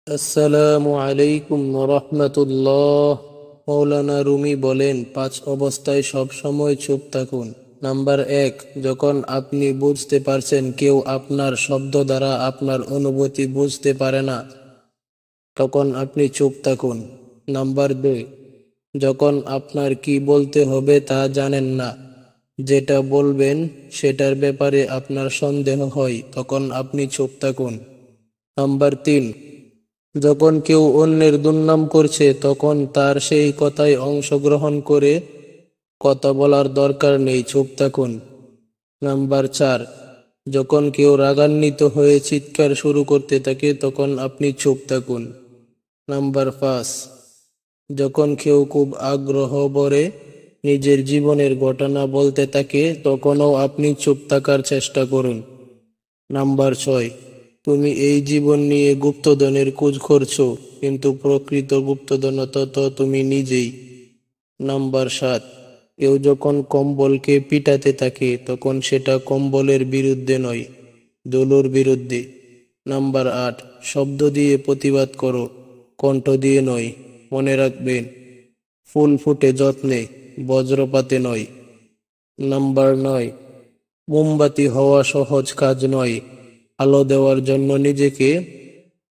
আসসালামু আলাইকুম রহমতুল্লাহ। মৌলানা রুমি বলেন, 5 অবস্থায় সব সময় চুপ থাকুন। নাম্বার 1, যখন আপনি বুঝতে পারছেন কেউ আপনার শব্দ দ্বারা আপনার অনুভূতি বুঝতে পারে না, তখন আপনি চুপ থাকুন। নাম্বার 2, যখন আপনার কি বলতে হবে তা জানেন না, যেটা বলবেন সেটার ব্যাপারে আপনার সন্দেহ হয়, তখন আপনি চুপ থাকুন। নাম্বার 3, যখন কেউ অন্যের দুর্নাম করছে তখন তার সেই কথায় অংশগ্রহণ করে কথা বলার দরকার নেই, চুপ থাকুন। নাম্বার 4, যখন কেউ রাগান্বিত হয়ে চিৎকার শুরু করতে থাকে তখন আপনি চুপ থাকুন। নাম্বার 5, যখন কেউ খুব আগ্রহ ভরে নিজের জীবনের ঘটনা বলতে থাকে তখনও আপনি চুপ থাকার চেষ্টা করুন। নাম্বার 6, তুমি এই জীবন নিয়ে গুপ্তধনের খোঁজ করছো, কিন্তু প্রকৃত গুপ্তধন তো তুমি নিজেই। নাম্বার 7, কেউ যখন কম্বলকে পিটাতে থাকে তখন সেটা কম্বলের বিরুদ্ধে নয়, দোলুর বিরুদ্ধে। নাম্বার 8, শব্দ দিয়ে প্রতিবাদ করো, কণ্ঠ দিয়ে নয়। মনে রাখবেন, ফুল ফুটে যত্নে, বজ্রপাতে নয়। নাম্বার 9, মোমবাতি হওয়া সহজ কাজ নয়, আলো দেওয়ার জন্য নিজেকে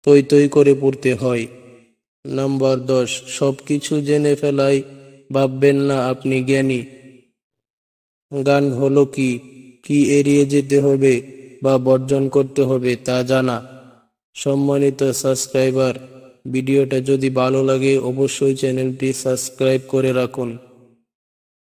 তৈ তৈ করে পড়তে হয়। নাম্বার 10, সবকিছু জেনে ফেলাই ভাববেন না আপনি জ্ঞানী। জ্ঞান হলো কি কি এড়িয়ে যেতে হবে বা বর্জন করতে হবে তা জানা। সম্মানিত সাবস্ক্রাইবার, ভিডিওটা যদি ভালো লাগে অবশ্যই চ্যানেলটি সাবস্ক্রাইব করে রাখুন।